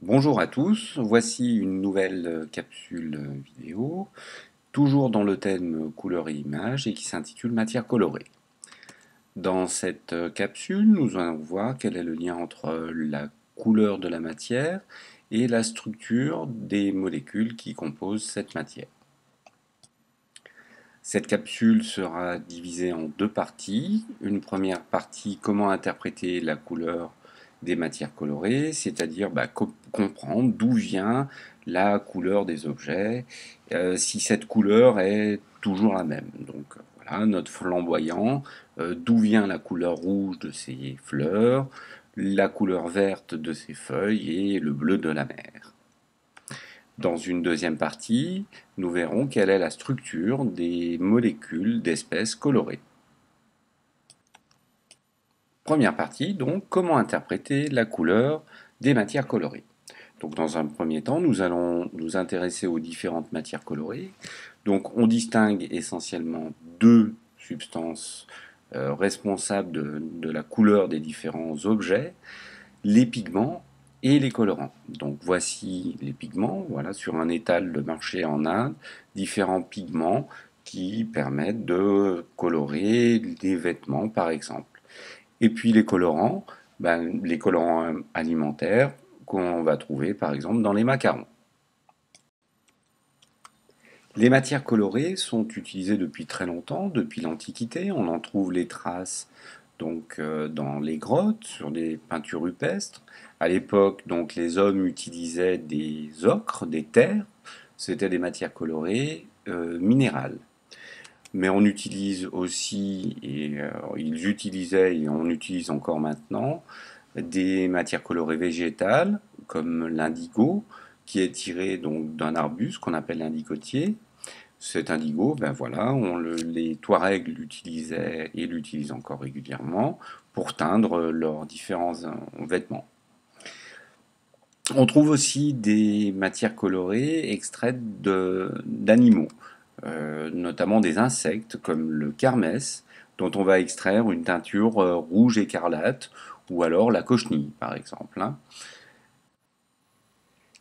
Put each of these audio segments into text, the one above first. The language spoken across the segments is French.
Bonjour à tous, voici une nouvelle capsule vidéo, toujours dans le thème couleur et image et qui s'intitule matière colorée. Dans cette capsule, nous allons voir quel est le lien entre la couleur de la matière et la structure des molécules qui composent cette matière. Cette capsule sera divisée en deux parties. Une première partie, comment interpréter la couleur des matières colorées, c'est-à-dire comprendre d'où vient la couleur des objets, si cette couleur est toujours la même. Donc voilà, notre flamboyant, d'où vient la couleur rouge de ses fleurs, la couleur verte de ses feuilles et le bleu de la mer. Dans une deuxième partie, nous verrons quelle est la structure des molécules d'espèces colorées. Première partie, donc, comment interpréter la couleur des matières colorées. Donc, dans un premier temps, nous allons nous intéresser aux différentes matières colorées. Donc, on distingue essentiellement deux substances responsables de la couleur des différents objets, les pigments et les colorants. Donc voici les pigments, voilà sur un étal de marché en Inde, différents pigments qui permettent de colorer des vêtements par exemple. Et puis les colorants alimentaires qu'on va trouver par exemple dans les macarons. Les matières colorées sont utilisées depuis très longtemps, depuis l'Antiquité. On en trouve les traces dans les grottes, sur des peintures rupestres. À l'époque, donc, les hommes utilisaient des ocres, des terres. C'était des matières colorées minérales. Mais on utilise aussi, ils utilisaient et on utilise encore maintenant, des matières colorées végétales, comme l'indigo, qui est tiré donc d'un arbuste qu'on appelle l'indigotier. Cet indigo, les Touaregs l'utilisaient et l'utilisent encore régulièrement pour teindre leurs différents vêtements. On trouve aussi des matières colorées extraites d'animaux, notamment des insectes comme le kermès, dont on va extraire une teinture rouge écarlate, ou alors la cochenille par exemple.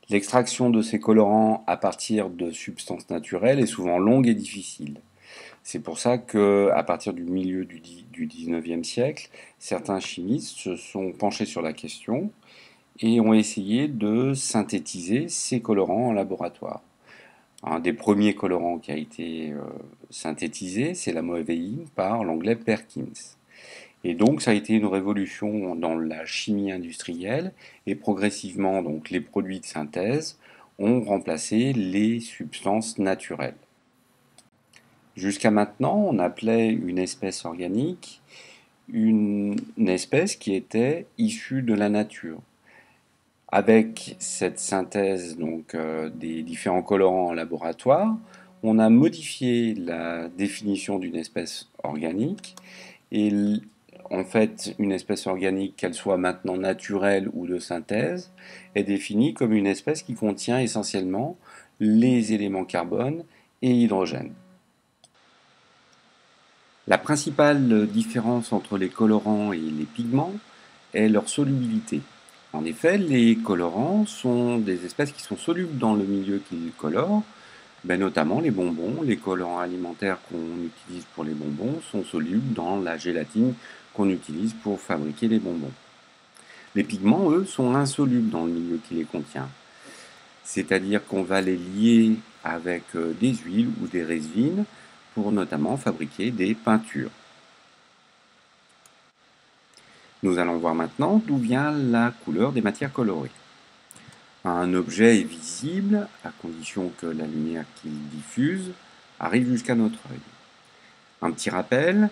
L'extraction de ces colorants à partir de substances naturelles est souvent longue et difficile. C'est pour ça que, à partir du milieu du XIXe siècle, certains chimistes se sont penchés sur la question et ont essayé de synthétiser ces colorants en laboratoire. Un des premiers colorants qui a été synthétisé, c'est la moévéine par l'anglais Perkins. Et donc ça a été une révolution dans la chimie industrielle et progressivement donc les produits de synthèse ont remplacé les substances naturelles. Jusqu'à maintenant, on appelait une espèce organique une espèce qui était issue de la nature. Avec cette synthèse des différents colorants en laboratoire, on a modifié la définition d'une espèce organique et en fait, une espèce organique, qu'elle soit maintenant naturelle ou de synthèse, est définie comme une espèce qui contient essentiellement les éléments carbone et hydrogène. La principale différence entre les colorants et les pigments est leur solubilité. En effet, les colorants sont des espèces qui sont solubles dans le milieu qu'ils colorent, notamment les bonbons. Les colorants alimentaires qu'on utilise pour les bonbons sont solubles dans la gélatine qu'on utilise pour fabriquer les bonbons. Les pigments, eux, sont insolubles dans le milieu qui les contient. C'est-à-dire qu'on va les lier avec des huiles ou des résines pour notamment fabriquer des peintures. Nous allons voir maintenant d'où vient la couleur des matières colorées. Un objet est visible à condition que la lumière qu'il diffuse arrive jusqu'à notre œil. Un petit rappel,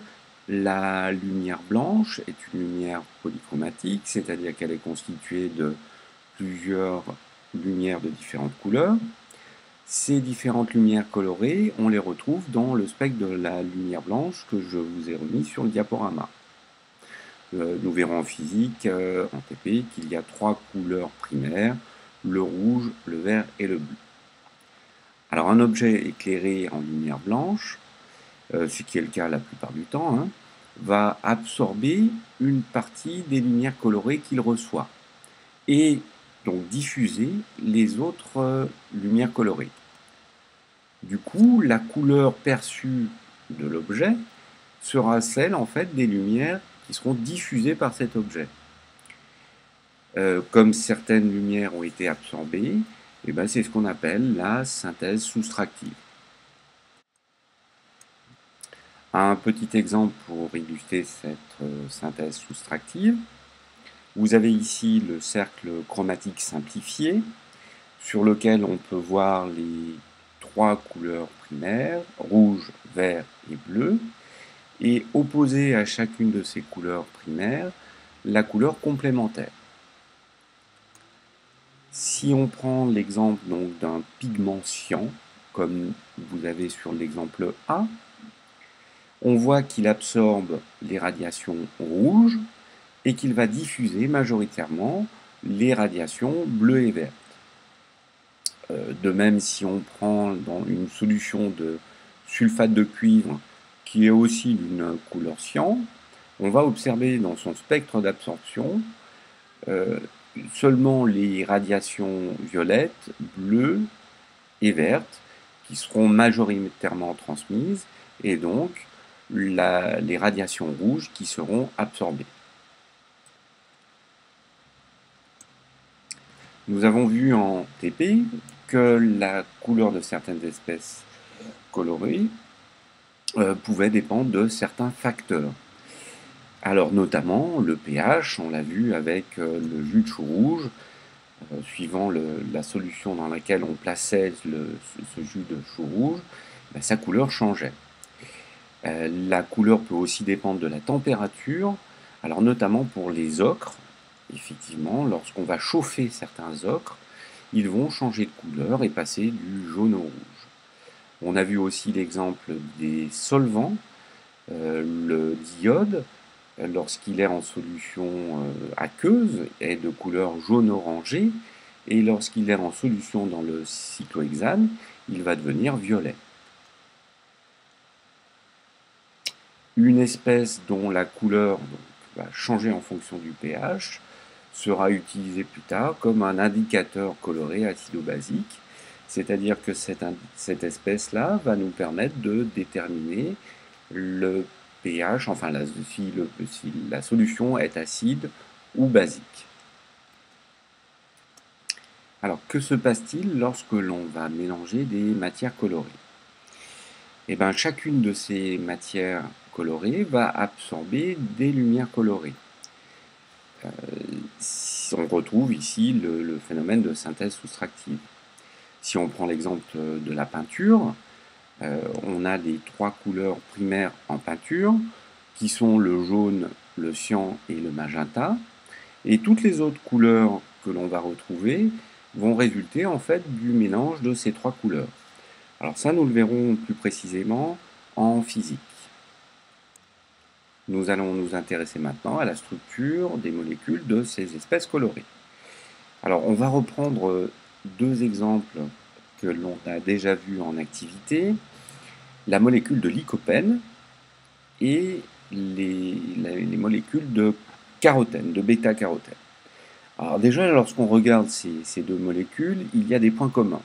la lumière blanche est une lumière polychromatique, c'est-à-dire qu'elle est constituée de plusieurs lumières de différentes couleurs. Ces différentes lumières colorées, on les retrouve dans le spectre de la lumière blanche que je vous ai remis sur le diaporama. Nous verrons en physique, en TP, qu'il y a trois couleurs primaires, le rouge, le vert et le bleu. Alors un objet éclairé en lumière blanche, ce qui est le cas la plupart du temps, va absorber une partie des lumières colorées qu'il reçoit. Et donc diffuser les autres lumières colorées. Du coup, la couleur perçue de l'objet sera celle en fait des lumières qui seront diffusées par cet objet. Comme certaines lumières ont été absorbées, et ben c'est ce qu'on appelle la synthèse soustractive. Un petit exemple pour illustrer cette synthèse soustractive. Vous avez ici le cercle chromatique simplifié, sur lequel on peut voir les trois couleurs primaires, rouge, vert et bleu, et opposer à chacune de ces couleurs primaires la couleur complémentaire. Si on prend l'exemple d'un pigment cyan, comme vous avez sur l'exemple A, on voit qu'il absorbe les radiations rouges et qu'il va diffuser majoritairement les radiations bleues et vertes. De même, si on prend dans une solution de sulfate de cuivre qui est aussi d'une couleur cyan, on va observer dans son spectre d'absorption seulement les radiations violettes, bleues et vertes qui seront majoritairement transmises et donc les radiations rouges qui seront absorbées. Nous avons vu en TP que la couleur de certaines espèces colorées pouvait dépendre de certains facteurs. Alors notamment le pH, on l'a vu avec le jus de chou rouge, suivant la solution dans laquelle on plaçait ce jus de chou rouge, ben, sa couleur changeait. La couleur peut aussi dépendre de la température, alors notamment pour les ocres, effectivement, lorsqu'on va chauffer certains ocres, ils vont changer de couleur et passer du jaune au rouge. On a vu aussi l'exemple des solvants, le diode, lorsqu'il est en solution aqueuse, est de couleur jaune-orangé, et lorsqu'il est en solution dans le cyclohexane, il va devenir violet. Une espèce dont la couleur va changer en fonction du pH sera utilisée plus tard comme un indicateur coloré acido-basique, c'est-à-dire que cette espèce-là va nous permettre de déterminer le pH, enfin si la solution est acide ou basique. Alors que se passe-t-il lorsque l'on va mélanger des matières colorées? Eh bien, chacune de ces matières colorées va absorber des lumières colorées. On retrouve ici le phénomène de synthèse soustractive. Si on prend l'exemple de la peinture, on a les trois couleurs primaires en peinture, qui sont le jaune, le cyan et le magenta. Et toutes les autres couleurs que l'on va retrouver vont résulter en fait du mélange de ces trois couleurs. Alors ça, nous le verrons plus précisément en physique. Nous allons nous intéresser maintenant à la structure des molécules de ces espèces colorées. Alors on va reprendre deux exemples que l'on a déjà vus en activité, la molécule de lycopène et les molécules de carotène, de bêta-carotène. Alors déjà, lorsqu'on regarde ces deux molécules, il y a des points communs.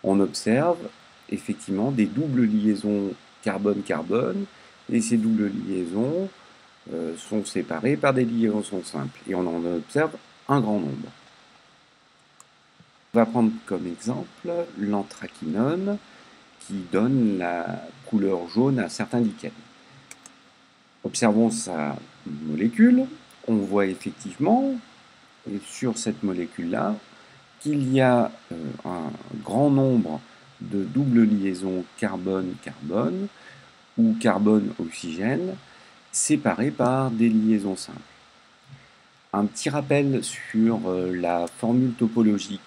On observe effectivement des doubles liaisons carbone-carbone, et ces doubles liaisons sont séparées par des liaisons simples, et on en observe un grand nombre. On va prendre comme exemple l'anthraquinone, qui donne la couleur jaune à certains lichens. Observons sa molécule, on voit effectivement, et sur cette molécule-là, qu'il y a un grand nombre de doubles liaisons carbone-carbone ou carbone-oxygène séparées par des liaisons simples. Un petit rappel sur la formule topologique.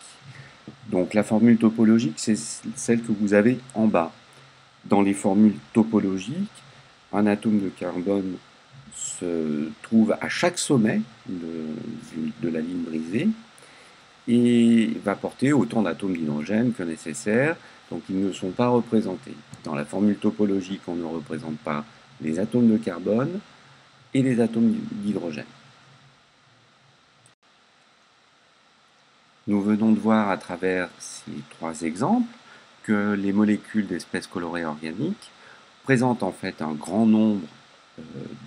Donc la formule topologique, c'est celle que vous avez en bas. Dans les formules topologiques, un atome de carbone se trouve à chaque sommet de la ligne brisée et va porter autant d'atomes d'hydrogène que nécessaire, donc ils ne sont pas représentés. Dans la formule topologique, on ne représente pas les atomes de carbone et les atomes d'hydrogène. Nous venons de voir à travers ces trois exemples que les molécules d'espèces colorées organiques présentent en fait un grand nombre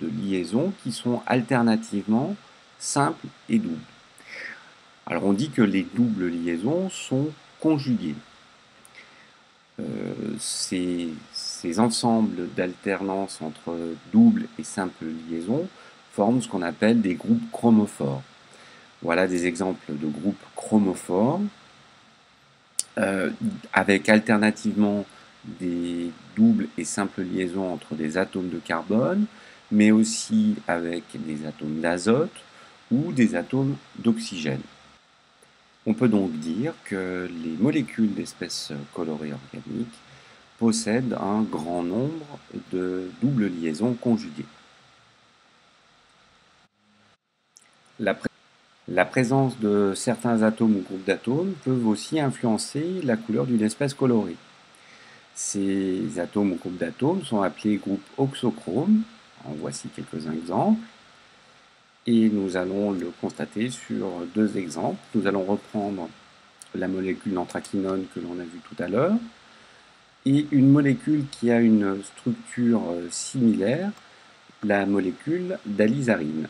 de liaisons qui sont alternativement simples et doubles. Alors on dit que les doubles liaisons sont conjuguées. Ces ensembles d'alternance entre doubles et simples liaisons forment ce qu'on appelle des groupes chromophores. Voilà des exemples de groupes chromophores avec alternativement des doubles et simples liaisons entre des atomes de carbone, mais aussi avec des atomes d'azote ou des atomes d'oxygène. On peut donc dire que les molécules d'espèces colorées organiques possèdent un grand nombre de doubles liaisons conjuguées. La présence de certains atomes ou groupes d'atomes peut aussi influencer la couleur d'une espèce colorée. Ces atomes ou groupes d'atomes sont appelés groupes oxochromes. En voici quelques exemples. Et nous allons le constater sur deux exemples. Nous allons reprendre la molécule d'anthraquinone que l'on a vue tout à l'heure et une molécule qui a une structure similaire, la molécule d'alizarine.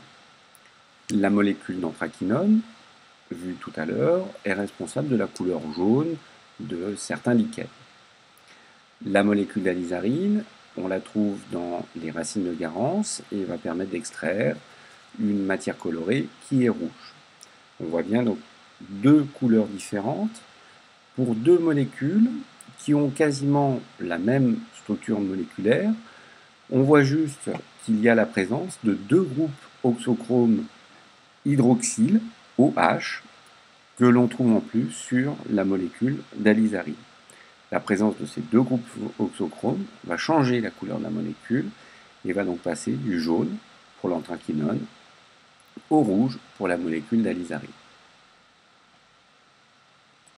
La molécule d'anthraquinone, vue tout à l'heure, est responsable de la couleur jaune de certains lichens. La molécule d'alizarine, on la trouve dans les racines de Garance et va permettre d'extraire une matière colorée qui est rouge. On voit bien donc deux couleurs différentes pour deux molécules qui ont quasiment la même structure moléculaire. On voit juste qu'il y a la présence de deux groupes oxochromes hydroxyle, OH, que l'on trouve en plus sur la molécule d'alizarine. La présence de ces deux groupes oxochromes va changer la couleur de la molécule et va donc passer du jaune pour l'anthraquinone au rouge pour la molécule d'alizarine.